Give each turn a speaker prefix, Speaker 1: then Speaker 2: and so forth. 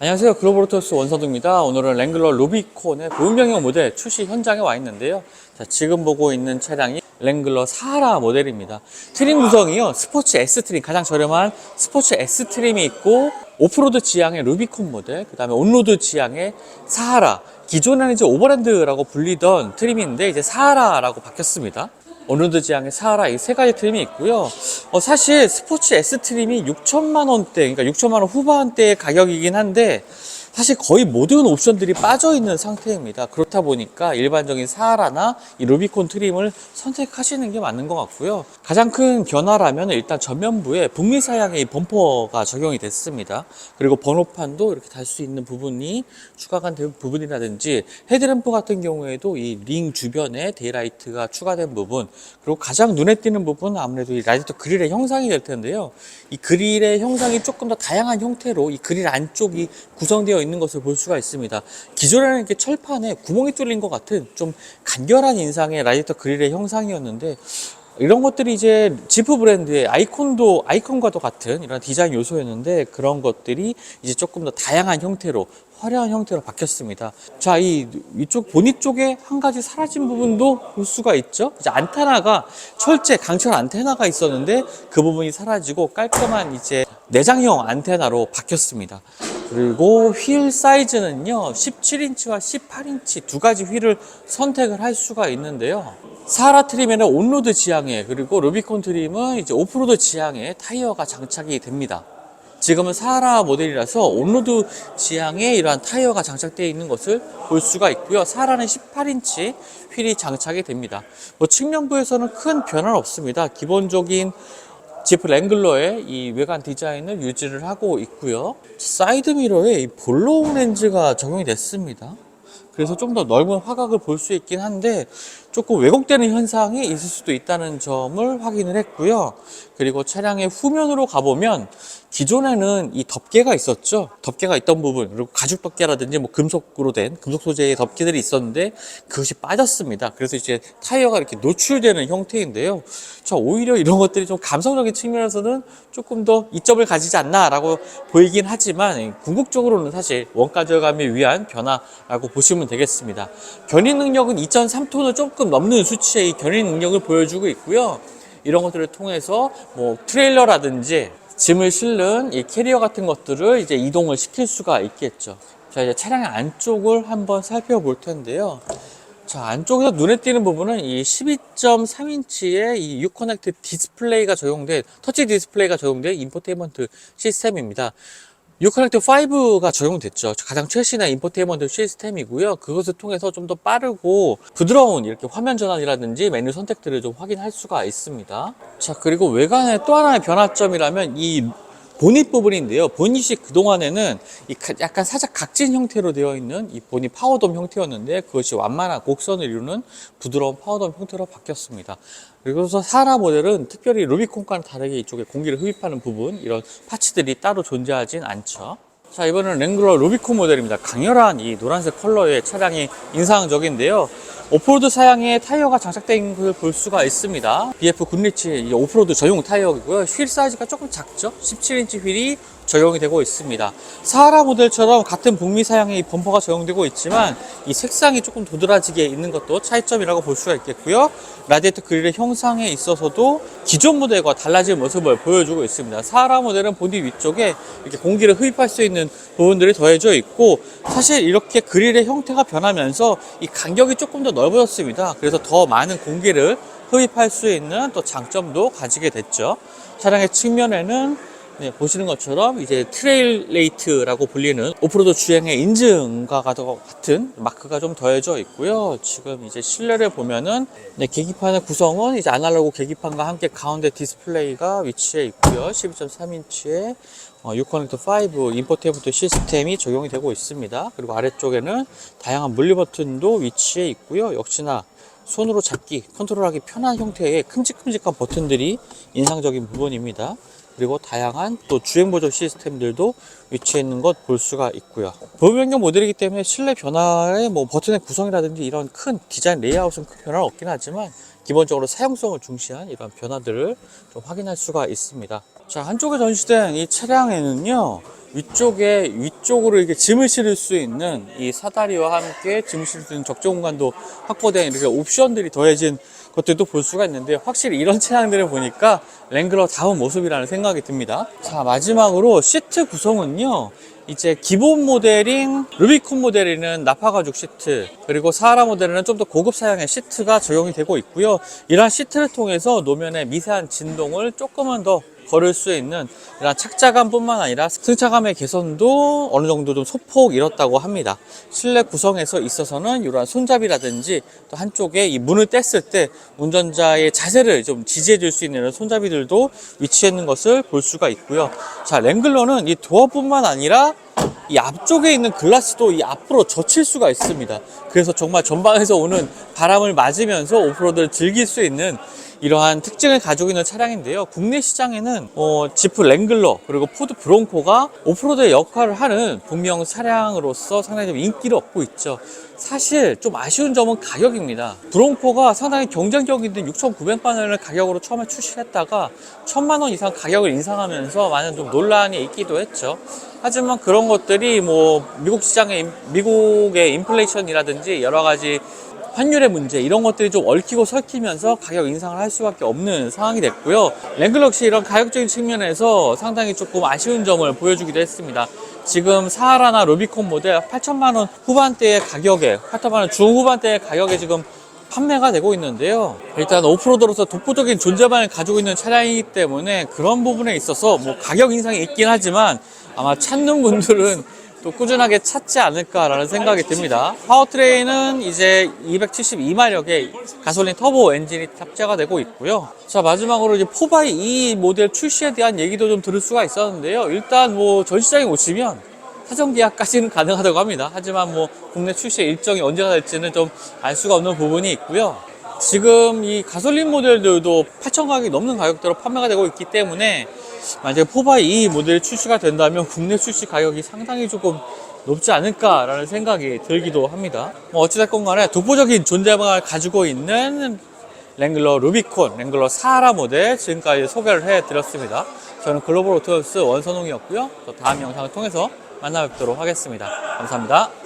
Speaker 1: 안녕하세요. 글로벌오토스 원서두입니다. 오늘은 랭글러 루비콘의 보급 변경 모델 출시 현장에 와 있는데요. 자, 지금 보고 있는 차량이 랭글러 사하라 모델입니다. 트림 구성이요, 스포츠 S 트림, 가장 저렴한 스포츠 S 트림이 있고, 오프로드 지향의 루비콘 모델, 그 다음에 온로드 지향의 사하라. 기존에는 이제 오버랜드라고 불리던 트림인데 이제 사하라라고 바뀌었습니다. 온로드 지향의 사하라, 이 세 가지 트림이 있고요. 사실 스포츠 S 트림이 6천만 원대, 그러니까 6천만 원 후반대의 가격이긴 한데 사실 거의 모든 옵션들이 빠져 있는 상태입니다. 그렇다 보니까 일반적인 사하라나 이 루비콘 트림을 선택하시는 게 맞는 것 같고요. 가장 큰 변화라면 일단 전면부에 북미 사양의 범퍼가 적용이 됐습니다. 그리고 번호판도 이렇게 달 수 있는 부분이 추가가 된 부분이라든지, 헤드램프 같은 경우에도 이 링 주변에 데이라이트가 추가된 부분, 그리고 가장 눈에 띄는 부분은 아무래도 이 라디에이터 그릴의 형상이 될 텐데요. 이 그릴의 형상이 조금 더 다양한 형태로 이 그릴 안쪽이 구성되어 있는 것을 볼 수가 있습니다. 기존에는 이렇게 철판에 구멍이 뚫린 것 같은 좀 간결한 인상의 라디에이터 그릴의 형상이었는데, 이런 것들이 이제 지프 브랜드의 아이콘과도 같은 이런 디자인 요소였는데, 그런 것들이 이제 조금 더 다양한 형태로, 화려한 형태로 바뀌었습니다. 자, 이쪽 보닛 쪽에 한 가지 사라진 부분도 볼 수가 있죠. 이제 안테나가 철제 강철 안테나가 있었는데 그 부분이 사라지고 깔끔한 이제 내장형 안테나로 바뀌었습니다. 그리고 휠 사이즈는요, 17인치와 18인치 두 가지 휠을 선택을 할 수가 있는데요. 사하라 트림에는 온로드 지향에, 그리고 루비콘 트림은 이제 오프로드 지향에 타이어가 장착이 됩니다. 지금은 사하라 모델이라서 온로드 지향에 이러한 타이어가 장착되어 있는 것을 볼 수가 있고요. 사하라는 18인치 휠이 장착이 됩니다. 측면부에서는 큰 변화는 없습니다. 기본적인 지프 랭글러의 이 외관 디자인을 유지를 하고 있고요. 사이드 미러에 이 볼로우 렌즈가 적용이 됐습니다. 그래서 좀 더 넓은 화각을 볼 수 있긴 한데 조금 왜곡되는 현상이 있을 수도 있다는 점을 확인을 했고요. 그리고 차량의 후면으로 가보면 기존에는 이 덮개가 있었죠. 덮개가 있던 부분, 그리고 가죽 덮개라든지 뭐 금속으로 된 금속 소재의 덮개들이 있었는데 그것이 빠졌습니다. 그래서 이제 타이어가 이렇게 노출되는 형태인데요. 자, 오히려 이런 것들이 좀 감성적인 측면에서는 조금 더 이점을 가지지 않나라고 보이긴 하지만, 궁극적으로는 사실 원가 절감을 위한 변화라고 보시면 되겠습니다. 견인 능력은 2.3톤을 조금 넘는 수치의 견인 능력을 보여주고 있고요. 이런 것들을 통해서 뭐 트레일러라든지 짐을 실는 이 캐리어 같은 것들을 이제 이동을 시킬 수가 있겠죠. 자, 이제 차량의 안쪽을 한번 살펴볼 텐데요. 자, 안쪽에서 눈에 띄는 부분은 이 12.3인치의 이 유커넥트 디스플레이가 적용된, 터치 디스플레이가 적용된 인포테인먼트 시스템입니다. 유커넥트 5가 적용됐죠. 가장 최신의 인포테인먼트 시스템이고요. 그것을 통해서 좀 더 빠르고 부드러운 이렇게 화면 전환이라든지 메뉴 선택들을 좀 확인할 수가 있습니다. 자, 그리고 외관의 또 하나의 변화점이라면 이 보닛 부분인데요. 보닛이 그동안에는 약간 살짝 각진 형태로 되어 있는 이 보닛 파워돔 형태였는데, 그것이 완만한 곡선을 이루는 부드러운 파워돔 형태로 바뀌었습니다. 그래서 사하라 모델은 특별히 루비콘과는 다르게 이쪽에 공기를 흡입하는 부분, 이런 파츠들이 따로 존재하진 않죠. 자, 이번에는 랭글러 루비콘 모델입니다. 강렬한 이 노란색 컬러의 차량이 인상적인데요. 오프로드 사양의 타이어가 장착되어 있는 걸 볼 수가 있습니다. BF 굿리치 오프로드 전용 타이어이고요. 휠 사이즈가 조금 작죠. 17인치 휠이 적용이 되고 있습니다. 사하라 모델처럼 같은 북미 사양의 범퍼가 적용되고 있지만 이 색상이 조금 도드라지게 있는 것도 차이점이라고 볼 수가 있겠고요. 라디에이터 그릴의 형상에 있어서도 기존 모델과 달라진 모습을 보여주고 있습니다. 사하라 모델은 보닛 위쪽에 이렇게 공기를 흡입할 수 있는 부분들이 더해져 있고, 사실 이렇게 그릴의 형태가 변하면서 이 간격이 조금 더 넓어졌습니다. 그래서 더 많은 공기를 흡입할 수 있는 또 장점도 가지게 됐죠. 차량의 측면에는 보시는 것처럼 이제 트레일레이트라고 불리는 오프로드 주행의 인증과 같은 마크가 좀 더해져 있고요. 지금 이제 실내를 보면은 계기판의 구성은 이제 아날로그 계기판과 함께 가운데 디스플레이가 위치해 있고요. 12.3인치의 유커넥터 5 인포테인먼트 시스템이 적용이 되고 있습니다. 그리고 아래쪽에는 다양한 물리 버튼도 위치해 있고요. 역시나 손으로 잡기, 컨트롤하기 편한 형태의 큼직큼직한 버튼들이 인상적인 부분입니다. 그리고 다양한 또 주행 보조 시스템들도 위치해 있는 것 볼 수가 있고요. 보급 변경 모델이기 때문에 실내 변화의 뭐 버튼의 구성이라든지 이런 큰 디자인 레이아웃은 큰 변화는 없긴 하지만, 기본적으로 사용성을 중시한 이런 변화들을 좀 확인할 수가 있습니다. 자, 한쪽에 전시된 이 차량에는요, 위쪽으로 이렇게 짐을 실을 수 있는 이 사다리와 함께 짐을 실을 수 있는 적재 공간도 확보된 이렇게 옵션들이 더해진 것들도 볼 수가 있는데, 확실히 이런 차량들을 보니까 랭글러다운 모습이라는 생각이 듭니다. 자, 마지막으로 시트 구성은요, 이제 기본 모델인 루비콘 모델에는 나파 가죽 시트, 그리고 사하라 모델에는 좀 더 고급 사양의 시트가 적용이 되고 있고요. 이러한 시트를 통해서 노면의 미세한 진동을 조금은 더 걸을 수 있는 이런 착자감뿐만 아니라 승차감의 개선도 어느 정도 좀 소폭 이뤘다고 합니다. 실내 구성에서 있어서는 이러한 손잡이라든지 또 한쪽에 이 문을 뗐을 때 운전자의 자세를 좀 지지해 줄 수 있는 이런 손잡이들도 위치해 있는 것을 볼 수가 있고요. 자, 랭글러는 이 도어뿐만 아니라 이 앞쪽에 있는 글라스도 이 앞으로 젖힐 수가 있습니다. 그래서 정말 전방에서 오는 바람을 맞으면서 오프로드를 즐길 수 있는 이러한 특징을 가지고 있는 차량인데요. 국내 시장에는 지프 랭글러 그리고 포드 브론코가 오프로드의 역할을 하는 북미형 차량으로서 상당히 좀 인기를 얻고 있죠. 사실 좀 아쉬운 점은 가격입니다. 브론코가 상당히 경쟁력 있는 6,900만 원을 가격으로 처음에 출시했다가 1,000만 원 이상 가격을 인상하면서 많은 좀 논란이 있기도 했죠. 하지만 그런 것들이 뭐 미국의 인플레이션이라든지 여러 가지 환율의 문제, 이런 것들이 좀 얽히고 설키면서 가격 인상을 할 수밖에 없는 상황이 됐고요. 랭글러 역시 이런 가격적인 측면에서 상당히 조금 아쉬운 점을 보여주기도 했습니다. 지금 사하라나 루비콘 모델 8천만 원 후반대의 가격에, 8천만 원 중후반대의 가격에 지금 판매가 되고 있는데요. 일단 오프로드로서 독보적인 존재감을 가지고 있는 차량이기 때문에 그런 부분에 있어서 뭐 가격 인상이 있긴 하지만 아마 찾는 분들은 또 꾸준하게 찾지 않을까라는 생각이 듭니다. 파워트레인은 이제 272마력의 가솔린 터보 엔진이 탑재가 되고 있고요. 자, 마지막으로 이제 4x2 모델 출시에 대한 얘기도 좀 들을 수가 있었는데요. 일단 뭐 전시장에 오시면 사전 계약까지는 가능하다고 합니다. 하지만 뭐 국내 출시 일정이 언제가 될지는 좀 알 수가 없는 부분이 있고요. 지금 이 가솔린 모델들도 8천 가격이 넘는 가격대로 판매가 되고 있기 때문에 만약에 4x2 모델이 출시가 된다면 국내 출시 가격이 상당히 조금 높지 않을까라는 생각이 들기도 합니다. 뭐 어찌됐건 간에 독보적인 존재감을 가지고 있는 랭글러 루비콘, 랭글러 사하라 모델 지금까지 소개를 해드렸습니다. 저는 글로벌 오토스 원선홍이었고요. 또 다음 영상을 통해서 만나 뵙도록 하겠습니다. 감사합니다.